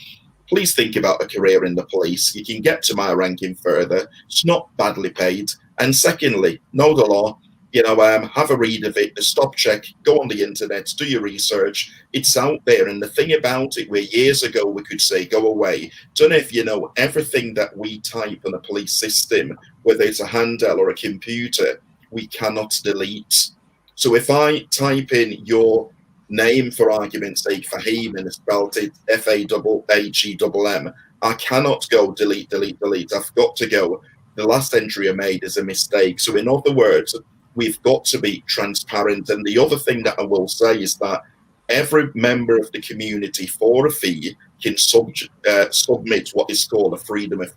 please think about a career in the police. You can get to my ranking further. It's not badly paid. And secondly, know the law. You know, have a read of it, stop check, go on the internet, do your research. It's out there. And the thing about it, where years ago we could say, go away. Don't know if you know, everything that we type in a police system, whether it's a handheld or a computer, we cannot delete. So if I type in your name, for argument's sake, Fahim, and spelled it Fahagemm, I cannot go delete, delete, delete. I've got to go, the last entry I made is a mistake. So in other words, we've got to be transparent. And the other thing that I will say is that every member of the community for a fee can submit what is called a freedom of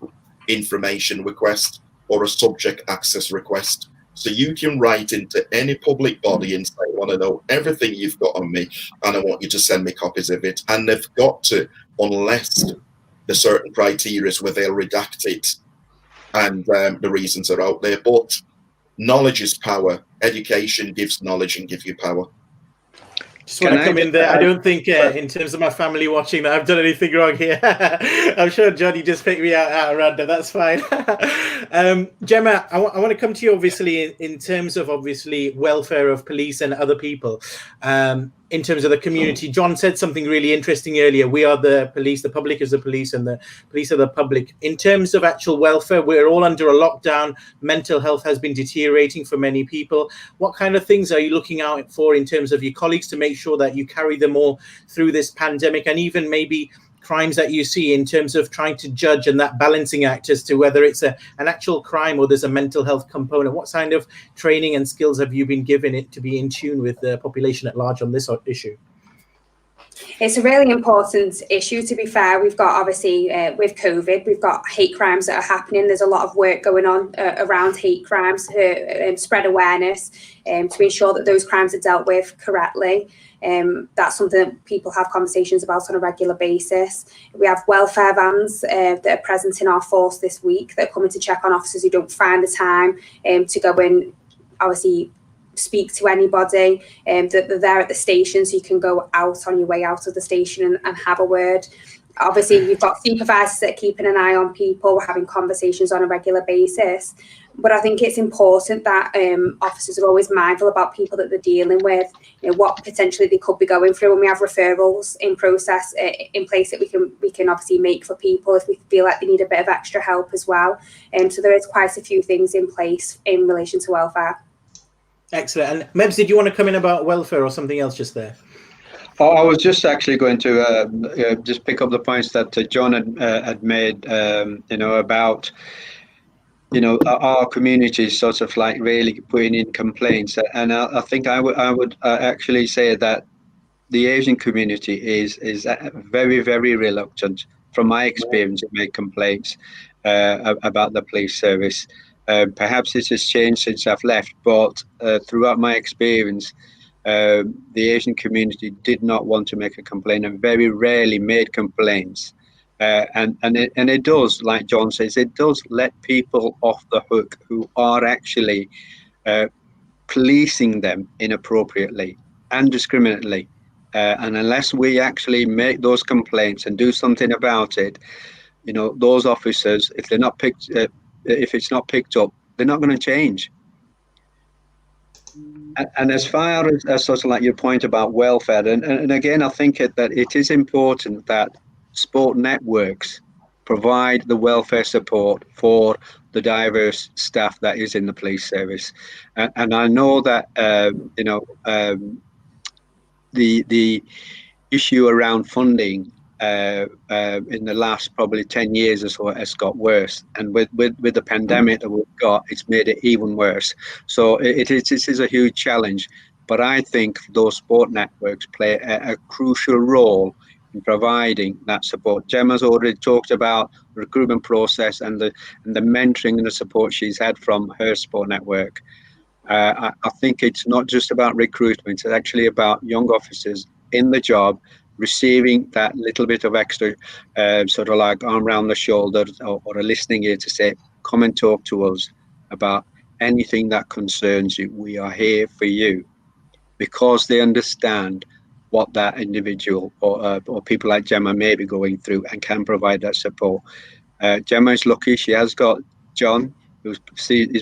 information request or a subject access request. So you can write into any public body and say, I want to know everything you've got on me, and I want you to send me copies of it. And they've got to, unless the certain criteria where they'll redact it, and the reasons are out there. But knowledge is power. Education gives knowledge and gives you power. Just want to come in there. I don't think, in terms of my family watching, that I've done anything wrong here. I'm sure Johnny just picked me out at random. That's fine. Gemma, I want to come to you, obviously, in terms of, obviously, welfare of police and other people. In terms of the community, John said something really interesting earlier. We are the police, the public is the police, and the police are the public. In terms of actual welfare, we're all under a lockdown. Mental health has been deteriorating for many people. What kind of things are you looking out for in terms of your colleagues to make sure that you carry them all through this pandemic, and even maybe crimes that you see in terms of trying to judge and that balancing act as to whether it's an actual crime or there's a mental health component? What kind of training and skills have you been given it to be in tune with the population at large on this issue? It's a really important issue, to be fair. We've got, obviously, with COVID, we've got hate crimes that are happening. There's a lot of work going on around hate crimes to spread awareness, to ensure that those crimes are dealt with correctly. That's something that people have conversations about on a regular basis. We have welfare vans that are present in our force this week that are coming to check on officers who don't find the time to go in, obviously, speak to anybody, that they're there at the station, so you can go out on your way out of the station and have a word. Obviously, you've got supervisors that are keeping an eye on people. We're having conversations on a regular basis. But I think it's important that officers are always mindful about people that they're dealing with, what potentially they could be going through. And we have referrals in process, in place that we can obviously make for people if we feel like they need a bit of extra help as well. So there is quite a few things in place in relation to welfare. Excellent. And Mebs, did you want to come in about welfare or something else just there? I was just actually going to just pick up the points that John had made, about, our community sort of like really putting in complaints. And I think I would actually say that the Asian community is very, very reluctant, from my experience, to make complaints about the police service. Perhaps this has changed since I've left, but throughout my experience, the Asian community did not want to make a complaint and very rarely made complaints. And it does, like John says, it does let people off the hook who are actually policing them inappropriately and discriminately. And unless we actually make those complaints and do something about it, those officers, if it's not picked up, they're not going to change. And as far as sort of like your point about welfare, and again, I think that it is important that sport networks provide the welfare support for the diverse staff that is in the police service. And I know that, the issue around funding in the last probably 10 years or so has got worse, and with the pandemic that we've got, it's made it even worse. So it is a huge challenge, but I think those sport networks play a crucial role in providing that support. Gemma's already talked about the recruitment process and the mentoring and the support she's had from her sport network. I think it's not just about recruitment, it's actually about young officers in the job receiving that little bit of extra sort of like arm around the shoulder or a listening ear to say, come and talk to us about anything that concerns you. We are here for you, because they understand what that individual or people like Gemma may be going through and can provide that support. Gemma is lucky she has got John, who's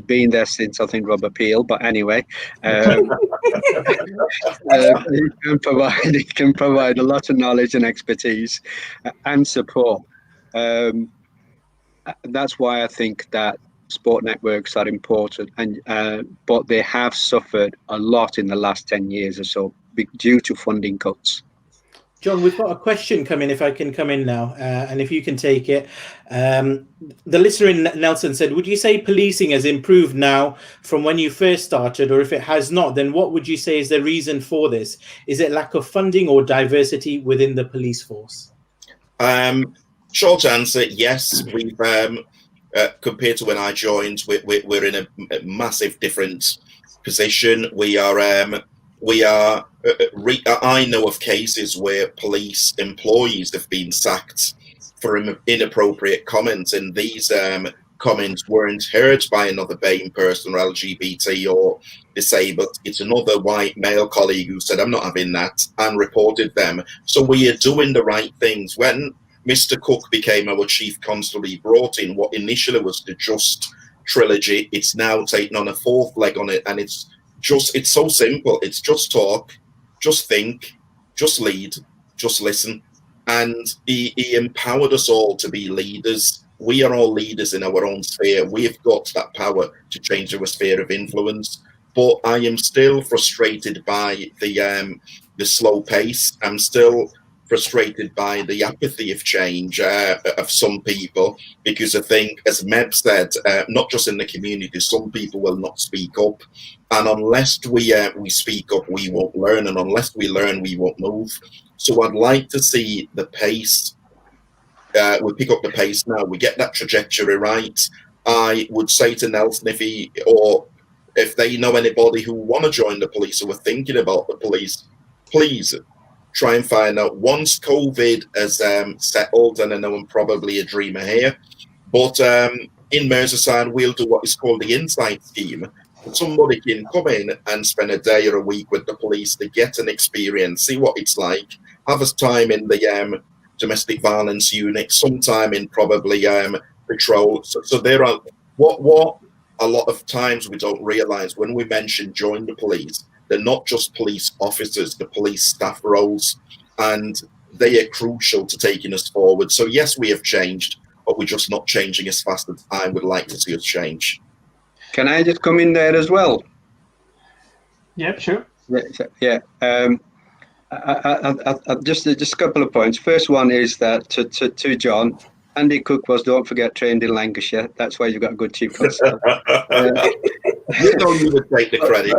been there since, I think, Robert Peel, but anyway, he can provide a lot of knowledge and expertise and support. That's why I think that sport networks are important, and but they have suffered a lot in the last 10 years or so due to funding cuts. John, we've got a question coming, if I can come in now, and if you can take it. The listener in Nelson said, would you say policing has improved now from when you first started, or if it has not, then what would you say is the reason for this? Is it lack of funding or diversity within the police force? Short answer, yes. We've compared to when I joined, we're in a massive different position. I know of cases where police employees have been sacked for inappropriate comments, and these comments weren't heard by another BAME person or LGBT or disabled. It's another white male colleague who said, I'm not having that, and reported them. So we are doing the right things. When Mr. Cook became our chief constable, he brought in what initially was the Just trilogy. It's now taken on a fourth leg on it, and it's so simple. It's just talk, just think, just lead, just listen. And he empowered us all to be leaders. We are all leaders in our own sphere. We've got that power to change our sphere of influence. But I am still frustrated by the slow pace. I'm still frustrated by the apathy of change of some people, because I think, as Mebs said, not just in the community, some people will not speak up. And unless we speak up, we won't learn. And unless we learn, we won't move. So I'd like to see the pace. We pick up the pace now. We get that trajectory right. I would say to Nelson, if they know anybody who want to join the police or are thinking about the police, please try and find out. Once COVID has settled, and I know I'm probably a dreamer here, but in Merseyside, we'll do what is called the Insight Scheme. Somebody can come in and spend a day or a week with the police to get an experience, see what it's like, have a time in the domestic violence unit, sometime in probably patrol. So there are what a lot of times we don't realise when we mention join the police, they're not just police officers, the police staff roles, and they are crucial to taking us forward. So yes, we have changed, but we're just not changing as fast as I would like to see us change. Can I just come in there as well? Yep, sure. Yeah. Just a couple of points. First one is that to John, Andy Cook was, don't forget, trained in Lancashire. That's why you've got a good chief constable. You don't even take the credit.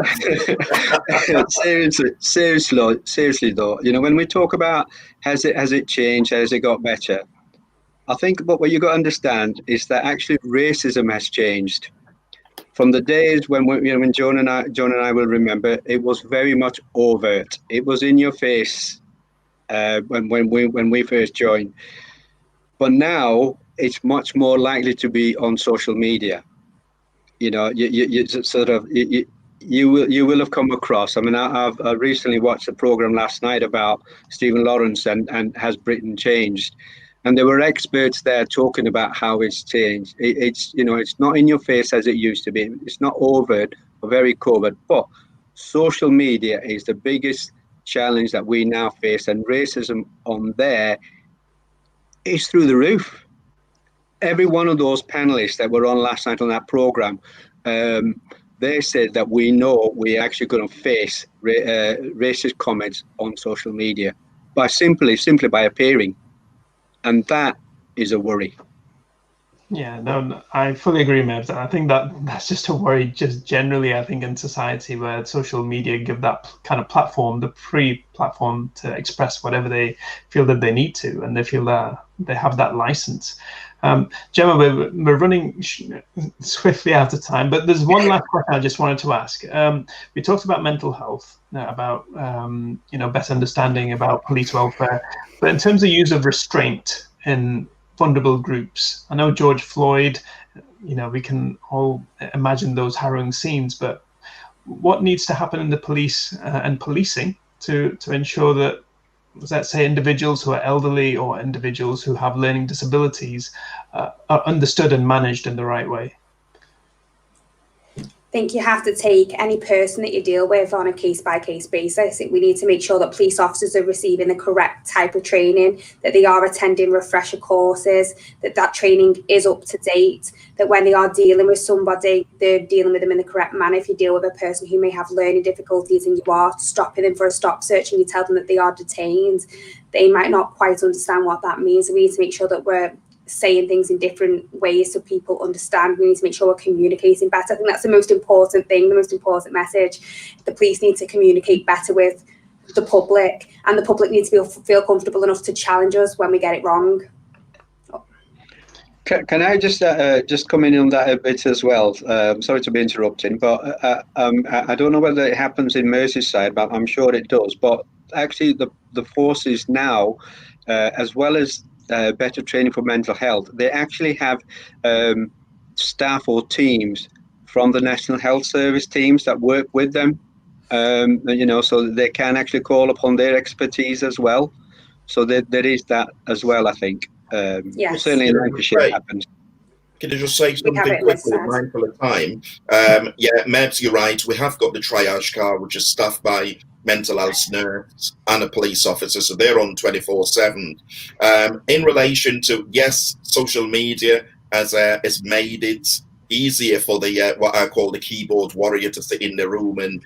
seriously though, when we talk about has it changed, has it got better, I think what you got to understand is that actually racism has changed. From the days when John and I will remember, it was very much overt. It was in your face when we first joined. But now it's much more likely to be on social media. You will have come across. I mean, I recently watched a program last night about Stephen Lawrence and Has Britain Changed? And there were experts there talking about how it's changed. It's not in your face as it used to be. It's not overt or very covert, but social media is the biggest challenge that we now face, and racism on there is through the roof. Every one of those panelists that were on last night on that program, they said that we know we're actually going to face racist comments on social media by simply by appearing. And that is a worry. Yeah, no, I fully agree, Mebs. I think that's just a worry, just generally, I think, in society, where social media give that kind of platform, the free platform, to express whatever they feel that they need to, and they feel that they have that license. Gemma, we're running swiftly out of time, but there's one last question I just wanted to ask. We talked about mental health, about better understanding about police welfare, but in terms of use of restraint in vulnerable groups, I know George Floyd, we can all imagine those harrowing scenes, but what needs to happen in the police and policing to ensure that, let's say, individuals who are elderly or individuals who have learning disabilities are understood and managed in the right way? I think you have to take any person that you deal with on a case-by-case basis. We need to make sure that police officers are receiving the correct type of training, that they are attending refresher courses, that training is up to date, that when they are dealing with somebody, they're dealing with them in the correct manner. If you deal with a person who may have learning difficulties and you are stopping them for a stop search and you tell them that they are detained, they might not quite understand what that means. So we need to make sure that we're saying things in different ways so people understand. We need to make sure we're communicating better. I think that's the most important thing, the most important message. The police need to communicate better with the public, and the public needs to feel comfortable enough to challenge us when we get it wrong. Can I just come in on that a bit as well? Sorry to be interrupting, but I don't know whether it happens in Merseyside, but I'm sure it does. But actually, the forces now, as well as better training for mental health, they actually have staff or teams from the National Health Service teams that work with them, so they can actually call upon their expertise as well. So there is that as well, I think. Yes. Certainly in Lancashire it happens. Can I just say something quickly, mindful of time? Yeah, Mebs, you're right. We have got the triage car, which is staffed by mental health nurse and a police officer, so they're on 24/7. In relation to, yes, social media has made it easier for the what I call the keyboard warrior to sit in the room and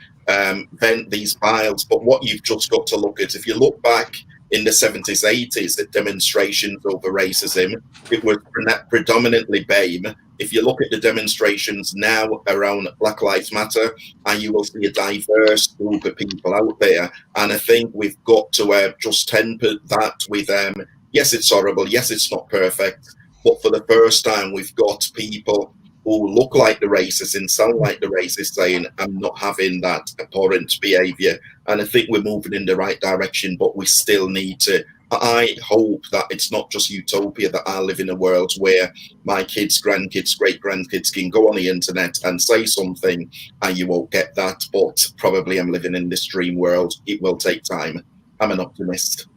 vent these files. But what you've just got to look at, if you look back in the 70s, 80s, the demonstrations over racism, it was predominantly BAME. If you look at the demonstrations now around Black Lives Matter, and you will see a diverse group of people out there. And I think we've got to just temper that with, yes, it's horrible, yes, it's not perfect, but for the first time, we've got people who look like the racists and sound like the racists saying, I'm not having that abhorrent behaviour. And I think we're moving in the right direction, but we still need to, I hope that it's not just utopia, that I live in a world where my kids, grandkids, great-grandkids can go on the internet and say something and you won't get that, but probably I'm living in this dream world. It will take time. I'm an optimist.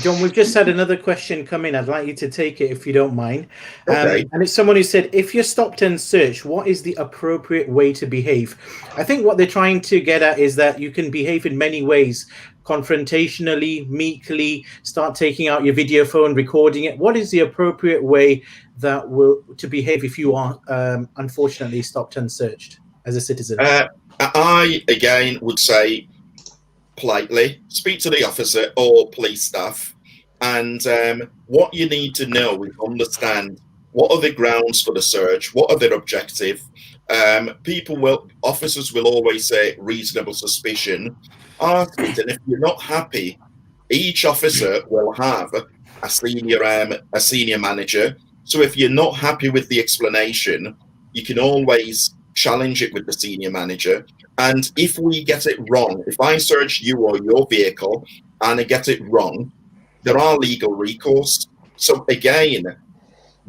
John, we've just had another question come in. I'd like you to take it if you don't mind. Okay. And it's someone who said, if you're stopped and searched, what is the appropriate way to behave? I think what they're trying to get at is that you can behave in many ways, confrontationally, meekly, start taking out your video phone, recording it. What is the appropriate way to behave if you are unfortunately stopped and searched as a citizen? I, again, would say, politely speak to the officer or police staff, and what you need to know is understand what are the grounds for the search, what are their objective. Officers will always say reasonable suspicion. Ask it, and if you're not happy, each officer will have a senior manager. So if you're not happy with the explanation, you can always challenge it with the senior manager. And if we get it wrong, if I search you or your vehicle and I get it wrong, there are legal recourse. So again,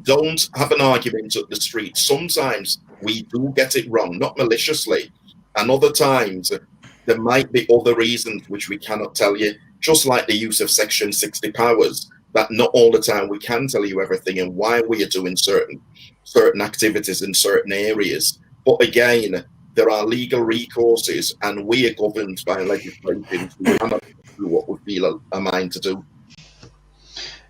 don't have an argument at the street. Sometimes we do get it wrong, not maliciously. And other times there might be other reasons which we cannot tell you, just like the use of Section 60 powers, that not all the time we can tell you everything and why we are doing certain activities in certain areas. But again, there are legal recourses, and we are governed by legislation. We cannot do what we feel a mind to do.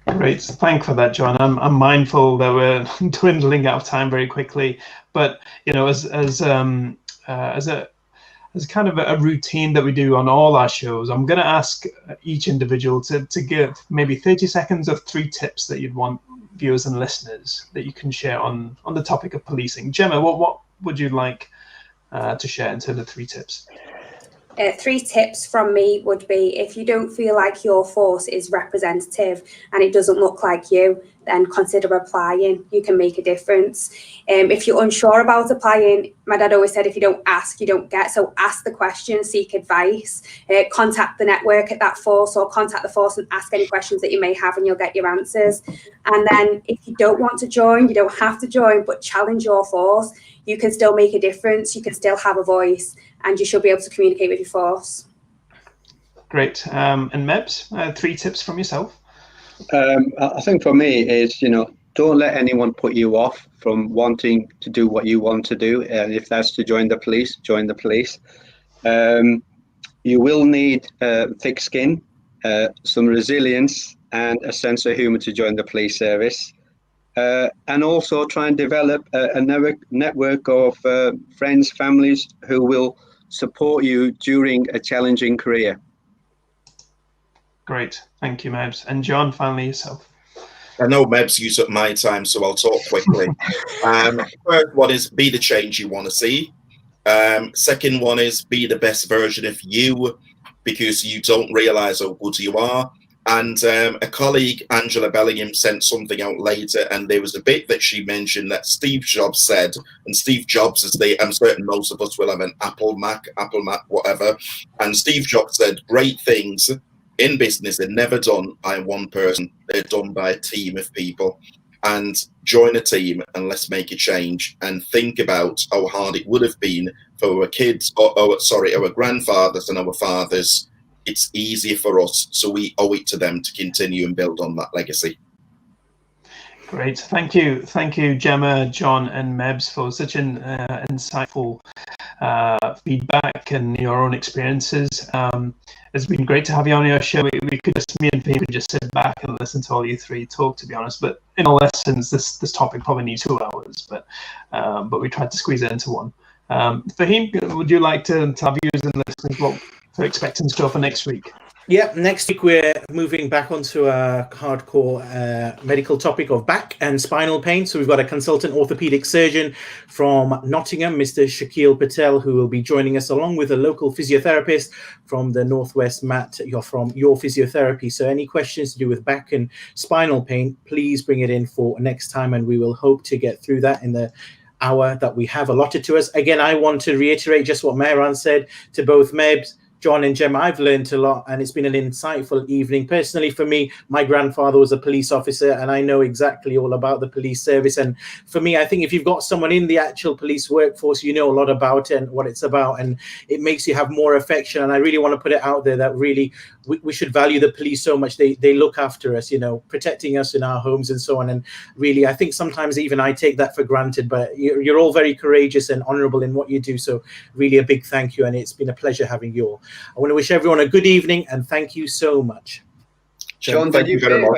Great, thank for that, John. I'm mindful that we're dwindling out of time very quickly, but as kind of a routine that we do on all our shows, I'm going to ask each individual to give maybe 30 seconds of 3 tips that you'd want viewers and listeners that you can share on the topic of policing. Gemma, what would you like to share in terms of 3 tips? 3 tips from me would be, if you don't feel like your force is representative and it doesn't look like you, then consider applying. You can make a difference. If you're unsure about applying, my dad always said, if you don't ask, you don't get. So ask the question, seek advice, contact the network at that force, or contact the force and ask any questions that you may have, and you'll get your answers. And then if you don't want to join, you don't have to join, but challenge your force. You can still make a difference. You can still have a voice, and you should be able to communicate with your force. Great. And Mebs, 3 tips from yourself? I think for me is, don't let anyone put you off from wanting to do what you want to do. And if that's to join the police, join the police. You will need thick skin, some resilience, and a sense of humour to join the police service. And also try and develop a network of friends, families who will support you during a challenging career. Great, thank you, Mebs. And John, finally yourself. I know Mebs used up my time, so I'll talk quickly. First one is be the change you want to see. Second one is be the best version of you, because you don't realise how good you are. And a colleague, Angela Bellingham, sent something out later, and there was a bit that she mentioned that Steve Jobs said, and Steve Jobs I'm certain most of us will have an Apple Mac, whatever. And Steve Jobs said, great things in business, they're never done by one person. They're done by a team of people. And join a team and let's make a change, and think about how hard it would have been for our kids, our grandfathers and our fathers. It's easier for us, so we owe it to them to continue and build on that legacy. Great, thank you, Gemma, John, and Mebs for such an insightful feedback and your own experiences. It's been great to have you on your show. We could just, me and Pete could just sit back and listen to all you three talk, to be honest. But in all essence, this topic probably needs 2 hours, but we tried to squeeze it into one. Fahim, would you like to tell viewers and listeners what to expect in store for next week? Yeah, next week we're moving back onto a hardcore medical topic of back and spinal pain. So we've got a consultant orthopedic surgeon from Nottingham, Mr. Shakil Patel, who will be joining us, along with a local physiotherapist from the Northwest, Matt, from Your Physiotherapy. So any questions to do with back and spinal pain, please bring it in for next time, and we will hope to get through that in the hour that we have allotted to us. Again, I want to reiterate just what Mehran said to both Mebs, John and Gemma. I've learned a lot, and it's been an insightful evening. Personally, for me, my grandfather was a police officer, and I know exactly all about the police service. And for me, I think if you've got someone in the actual police workforce, you know a lot about it and what it's about, and it makes you have more affection. And I really want to put it out there that really we should value the police so much. They look after us, you know, protecting us in our homes and so on. And really, I think sometimes even I take that for granted, but you're all very courageous and honorable in what you do. So really a big thank you. And it's been a pleasure having you all. I want to wish everyone a good evening and thank you so much. Sean, thank you very much.